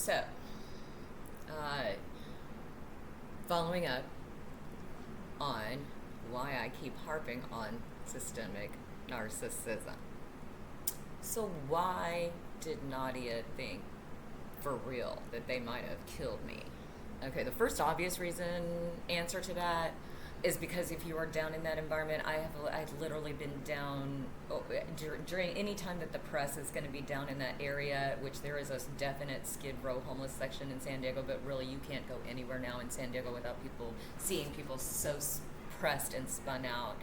So, uh, following up on why I keep harping on systemic narcissism. So, why did Nadia think for real that they might have killed me? Okay, the first obvious answer to that is because if you are down in that environment, I've literally been down during any time that the press is going to be down in that area, which there is a definite Skid Row homeless section in San Diego, but really you can't go anywhere now in San Diego without seeing people so pressed and spun out.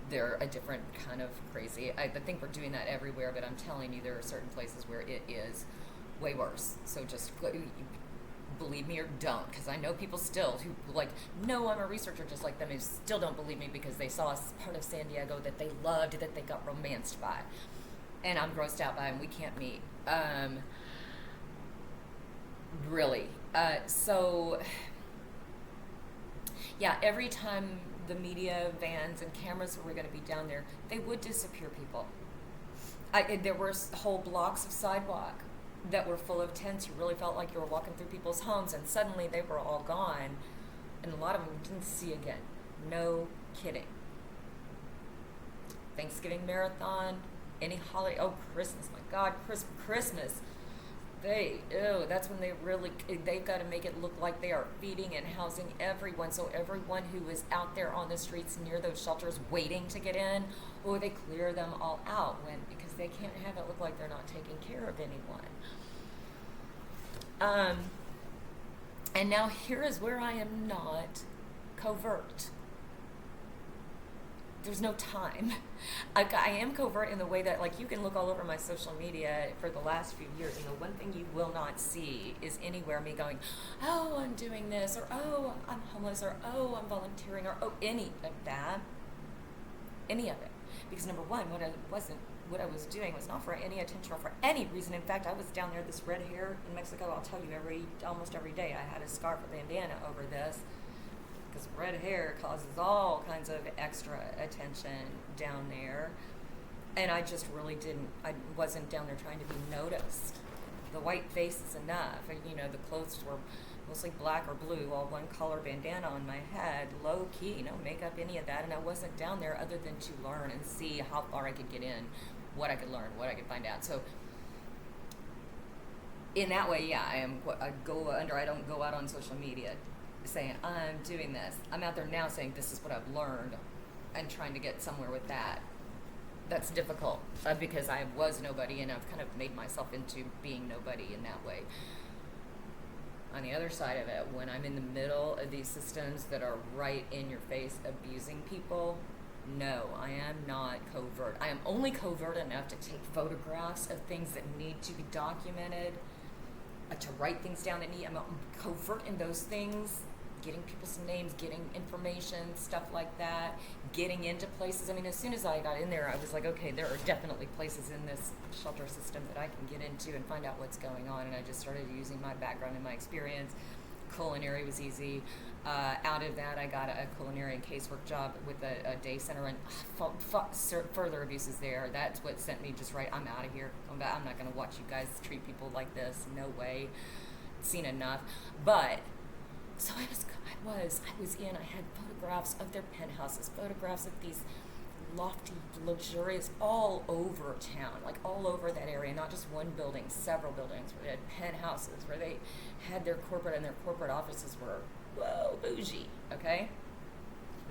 They're a different kind of crazy. I think we're doing that everywhere, but I'm telling you, there are certain places where it is way worse. So just believe me or don't, because I know people still who no, I'm a researcher just like them, who still don't believe me because they saw a part of San Diego that they loved, that they got romanced by, and I'm grossed out by, and we can't meet. Really. So yeah, every time the media vans and cameras were going to be down there, they would disappear people. There were whole blocks of sidewalk that were full of tents. You really felt like you were walking through people's homes, and suddenly they were all gone, and a lot of them you didn't see again. No kidding. Thanksgiving marathon, any holiday, Christmas, my God, Christmas. That's when they've got to make it look like they are feeding and housing everyone. So everyone who is out there on the streets near those shelters waiting to get in, they clear them all out because they can't have it look like they're not taking care of anyone. And now here is where I am not covert. There's no time. I am covert in the way that, you can look all over my social media for the last few years, and the one thing you will not see is anywhere me going, oh, I'm doing this, or oh, I'm homeless, or oh, I'm volunteering, or oh, any of that. Any of it. Because number one, what I was doing was not for any attention or for any reason. In fact, I was down there, this red hair in Mexico, I'll tell you, almost every day I had a scarf or bandana over this, because red hair causes all kinds of extra attention down there. And I just really I wasn't down there trying to be noticed. The white face is enough. And, the clothes were mostly black or blue, all one color, bandana on my head, low key, no makeup, any of that. And I wasn't down there other than to learn and see how far I could get in, what I could learn, what I could find out. So in that way, yeah, I don't go out on social media saying, I'm doing this. I'm out there now saying, this is what I've learned, and trying to get somewhere with that. That's difficult because I was nobody, and I've kind of made myself into being nobody in that way. On the other side of it, when I'm in the middle of these systems that are right in your face abusing people, no, I am not covert. I am only covert enough to take photographs of things that need to be documented, to write things down that I'm covert in those things, getting people's names, getting information, stuff like that, getting into places. I mean, as soon as I got in there, I was like, okay, there are definitely places in this shelter system that I can get into and find out what's going on. And I just started using my background and my experience. Culinary was easy. Out of that, I got a culinary and casework job with a day center, and further abuses there. That's what sent me just right. I'm out of here. I'm not going to watch you guys treat people like this. No way. Seen enough. But so I had photographs of their penthouses, photographs of these lofty, luxurious, all over town, all over that area, not just one building, several buildings where they had penthouses, where they had their corporate offices were, whoa, bougie, okay?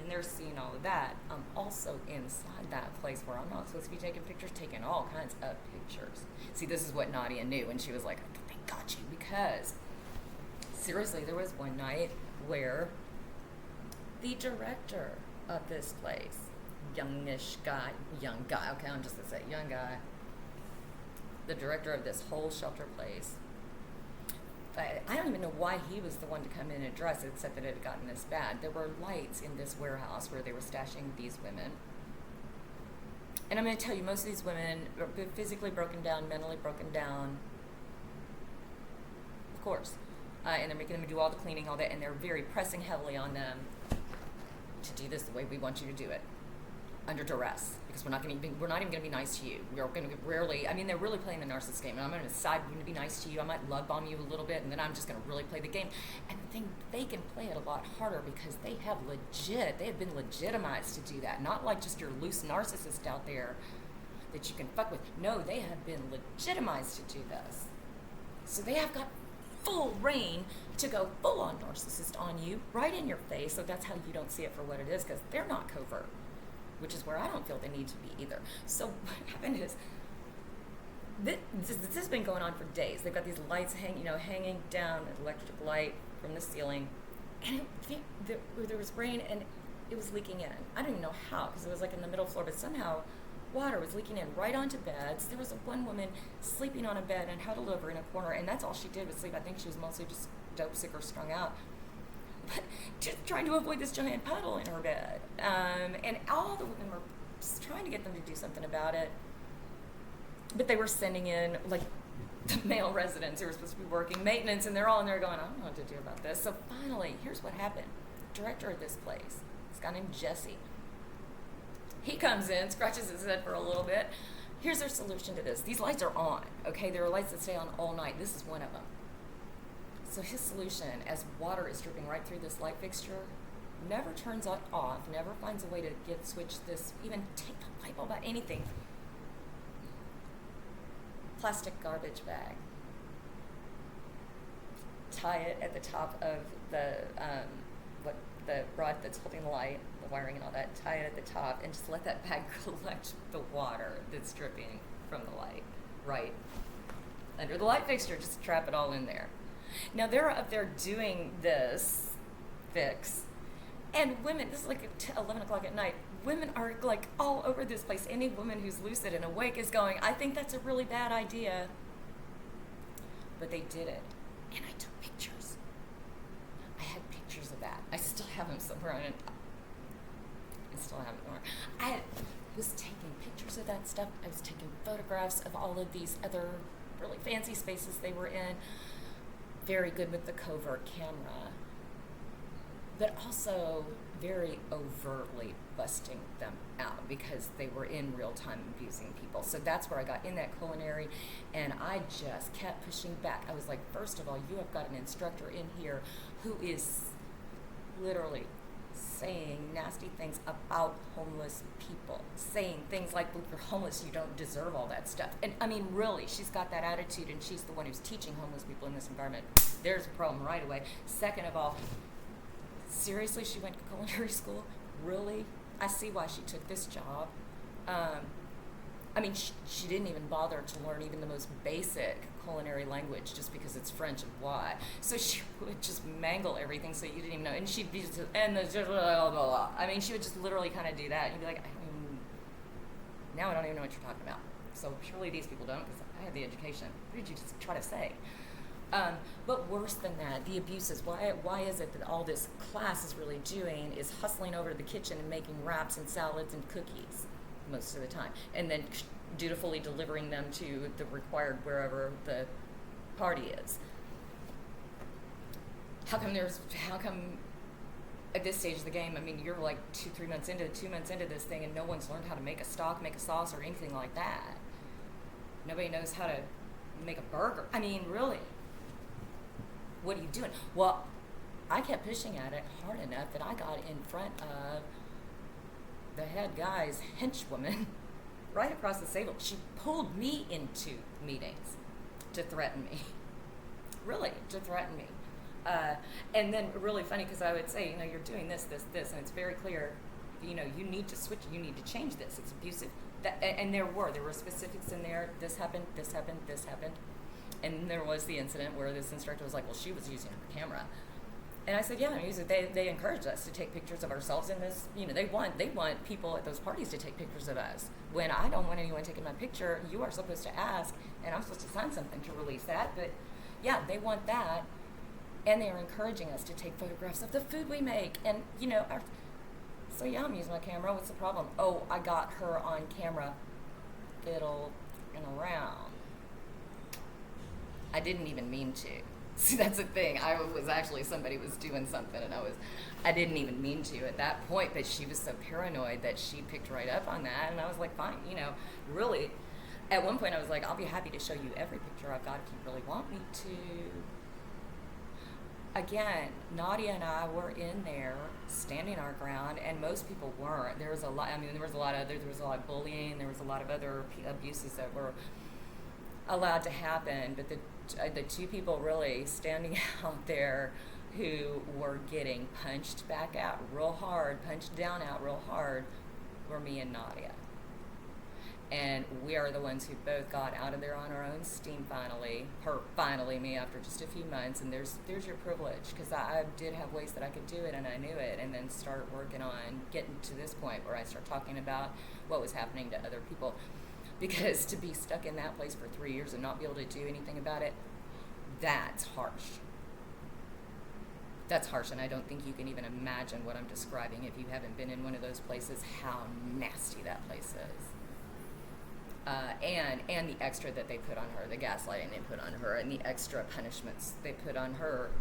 And they're seeing all of that. I'm also inside that place where I'm not supposed to be taking pictures, taking all kinds of pictures. See, this is what Nadia knew, and she was like, they got you, because seriously, there was one night where the director of this place, young guy, okay, I'm just going to say young guy, the director of this whole shelter place, I don't even know why he was the one to come in and address it, except that it had gotten this bad. There were lights in this warehouse where they were stashing these women. And I'm going to tell you, most of these women are physically broken down, mentally broken down, of course. And they're making them do all the cleaning, all that, and they're very pressing heavily on them to do this the way we want you to do it. under duress, because we're not even going to be nice to you. We're going to rarely, I mean, they're really playing the narcissist game, and I'm going to decide we're going to be nice to you. I might love bomb you a little bit, and then I'm just going to really play the game. And the thing, they can play it a lot harder because they have been legitimized to do that. Not like just your loose narcissist out there that you can fuck with. No, they have been legitimized to do this. So they have got full reign to go full on narcissist on you, right in your face. So that's how you don't see it for what it is, because they're not covert, which is where I don't feel they need to be either. So what happened is, this has been going on for days. They've got these lights hanging down, an electric light from the ceiling, and there was rain, and it was leaking in. I don't even know how, because it was like in the middle floor, but somehow water was leaking in right onto beds. There was one woman sleeping on a bed and huddled over in a corner, and that's all she did was sleep. I think she was mostly just dope sick or strung out, but just trying to avoid this giant puddle in her bed. And all the women were just trying to get them to do something about it, but they were sending in like the male residents who were supposed to be working maintenance, and they're all in there going, I don't know what to do about this. So finally, here's what happened. Director of this place, this guy named Jesse, he comes in, scratches his head for a little bit. Here's their solution to this. These lights are on, okay? There are lights that stay on all night. This is one of them. So his solution, as water is dripping right through this light fixture, never turns it off, never finds a way to switch this, even take the light bulb out, anything. Plastic garbage bag. Tie it at the top of the rod that's holding the light, the wiring and all that, tie it at the top, and just let that bag collect the water that's dripping from the light right under the light fixture, just trap it all in there. Now they're up there doing this fix, and women, this is like 11 o'clock at night, women are like all over this place. Any woman who's lucid and awake is going, I think that's a really bad idea. But they did it, and I took pictures. I had pictures of that. I still have them somewhere. I still have them somewhere. I was taking pictures of that stuff. I was taking photographs of all of these other really fancy spaces they were in. Very good with the covert camera, but also very overtly busting them out because they were in real time abusing people. So that's where I got in that culinary, and I just kept pushing back. I was like, first of all, you have got an instructor in here who is literally saying nasty things about homeless people, saying things like, well, you're homeless, you don't deserve all that stuff. And I mean, really, she's got that attitude, and she's the one who's teaching homeless people in this environment. There's a problem right away. Second of all, seriously, she went to culinary school? Really? I see why she took this job. I mean, she didn't even bother to learn even the most basic culinary language just because it's French and why. So she would just mangle everything so you didn't even know. And she'd be just, and the blah, blah, blah. I mean, she would just literally kind of do that. And you'd be like, now I don't even know what you're talking about. So surely these people don't, because I had the education. What did you just try to say? But worse than that, the abuses. Why is it that all this class is really doing is hustling over to the kitchen and making wraps and salads and cookies most of the time, and then dutifully delivering them to the required wherever the party is? How come at this stage of the game, I mean, you're like 2 months into this thing, and no one's learned how to make a stock, make a sauce, or anything like that. Nobody knows how to make a burger. I mean, really. What are you doing? Well, I kept pushing at it hard enough that I got in front of the head guy's henchwoman right across the table. She pulled me into meetings to threaten me. Really, to threaten me. And then really funny, because I would say, you're doing this, and it's very clear, you need to switch, you need to change this. It's abusive. And there were specifics in there. This happened. And there was the incident where this instructor was like, well, she was using her camera. And I said, yeah, they encouraged us to take pictures of ourselves in this. They want people at those parties to take pictures of us. When I don't want anyone taking my picture, you are supposed to ask, and I'm supposed to sign something to release that. But yeah, they want that. And they are encouraging us to take photographs of the food we make. And, so yeah, I'm using my camera. What's the problem? Oh, I got her on camera fiddling around. I didn't even mean to. See, that's the thing. I was actually, somebody was doing something, and I didn't even mean to at that point, but she was so paranoid that she picked right up on that, and I was like, fine, really. At one point, I was like, I'll be happy to show you every picture I've got if you really want me to. Again, Nadia and I were in there standing our ground, and most people weren't. There was a lot. I mean, there was a lot of bullying. There was a lot of other abuses that were allowed to happen. But the two people really standing out there who were getting punched back out real hard, punched down out real hard, were me and Nadia. And we are the ones who both got out of there on our own steam finally, me after just a few months. And there's your privilege, because I did have ways that I could do it, and I knew it, and then start working on getting to this point where I start talking about what was happening to other people. Because to be stuck in that place for 3 years and not be able to do anything about it, that's harsh. That's harsh, and I don't think you can even imagine what I'm describing if you haven't been in one of those places, how nasty that place is. And the extra that they put on her, the gaslighting they put on her, and the extra punishments they put on her.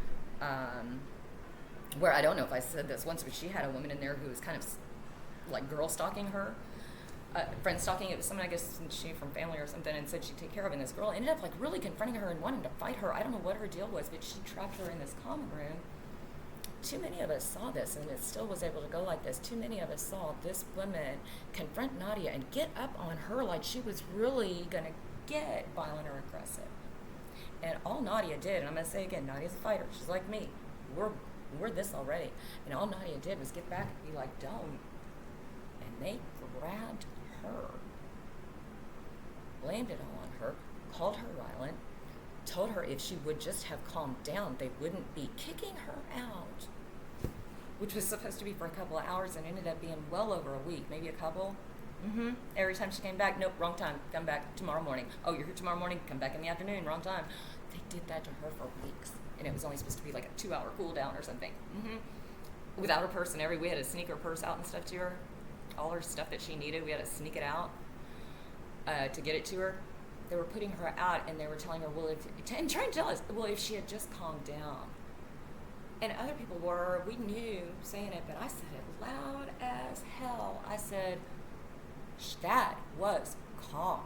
Where, I don't know if I said this once, but she had a woman in there who was kind of like girl stalking her, friend stalking. It was someone, I guess, she from family or something, and said she'd take care of it. And this girl ended up like really confronting her and wanting to fight her. I don't know what her deal was, but she trapped her in this common room. Too many of us saw this, and it still was able to go like this. Too many of us saw this woman confront Nadia and get up on her like she was really going to get violent or aggressive. And all Nadia did, and I'm going to say again, Nadia's a fighter. She's like me. We're this already. And all Nadia did was get back and be like, don't. And they grabbed her, blamed it all on her, called her violent, told her if she would just have calmed down, they wouldn't be kicking her out, which was supposed to be for a couple of hours and ended up being well over a week, maybe a couple. Every time she came back, nope, wrong time, come back tomorrow morning. Oh, you're here tomorrow morning, come back in the afternoon, wrong time. They did that to her for weeks, and it was only supposed to be like a 2-hour cool down or something. Without her purse and we had to sneak her purse out and stuff to her. All her stuff that she needed, we had to sneak it out to get it to her. They were putting her out, and they were telling her, and trying to tell us, well, if she had just calmed down. And other people were, we knew, saying it, but I said it loud as hell. I said, that was calm.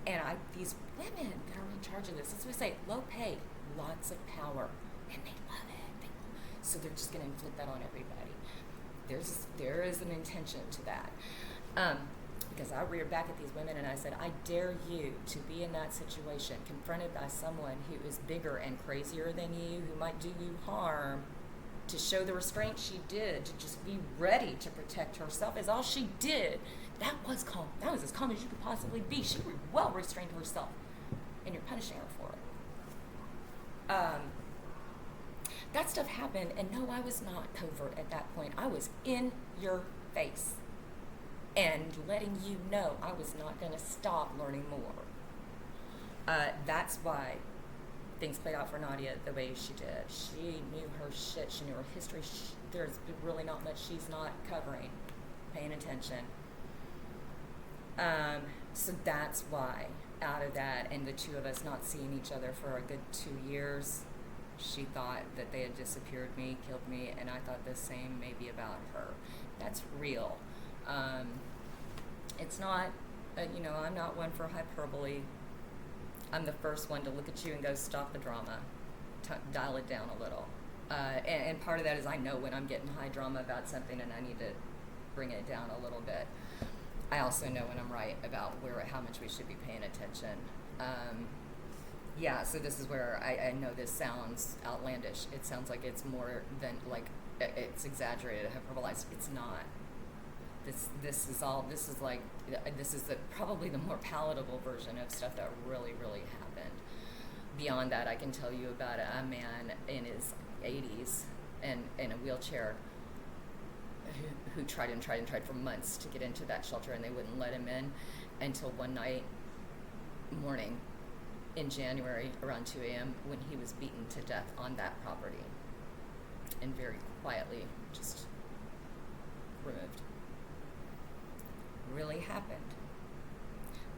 And these women that are in charge of this, as we say, low pay, lots of power, and they love it. So they're just going to inflict that on everybody. There is an intention to that. Because I reared back at these women and I said, I dare you to be in that situation, confronted by someone who is bigger and crazier than you, who might do you harm, to show the restraint she did, to just be ready to protect herself, is all she did. That was calm. That was as calm as you could possibly be. She well restrained herself, and you're punishing her for it. That stuff happened, and no, I was not covert at that point. I was in your face and letting you know I was not going to stop learning more. That's why things played out for Nadia the way she did. She knew her shit. She knew her history. There's really not much she's not covering, paying attention. So that's why, out of that, and the two of us not seeing each other for a good 2 years, she thought that they had disappeared me, killed me, and I thought the same maybe about her. That's real. It's not, I'm not one for hyperbole. I'm the first one to look at you and go, stop the drama, dial it down a little. And part of that is I know when I'm getting high drama about something and I need to bring it down a little bit. I also know when I'm right about how much we should be paying attention. So this is where I know this sounds outlandish. It sounds like it's more than, like, it's exaggerated, hyperbolized. It's not. This is probably the more palatable version of stuff that really, really happened. Beyond that, I can tell you about a man in his 80s and in a wheelchair who tried for months to get into that shelter, and they wouldn't let him in until one morning in January around 2 a.m. when he was beaten to death on that property and very quietly just removed. Really happened.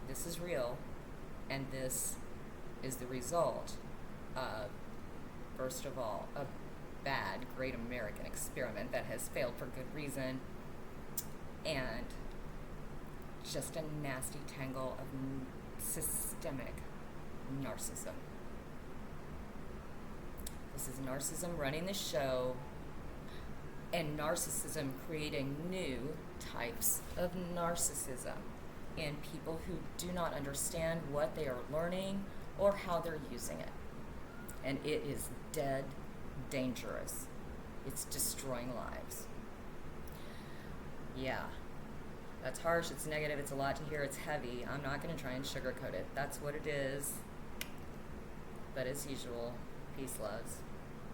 This is real, and this is the result of worst of all, a bad, great American experiment that has failed for good reason, and just a nasty tangle of systemic narcissism. This is narcissism running the show, and narcissism creating new types of narcissism in people who do not understand what they are learning or how they're using it. And it is dead dangerous. It's destroying lives. Yeah, that's harsh, it's negative, it's a lot to hear, it's heavy. I'm not going to try and sugarcoat it. That's what it is. But as usual, peace, loves.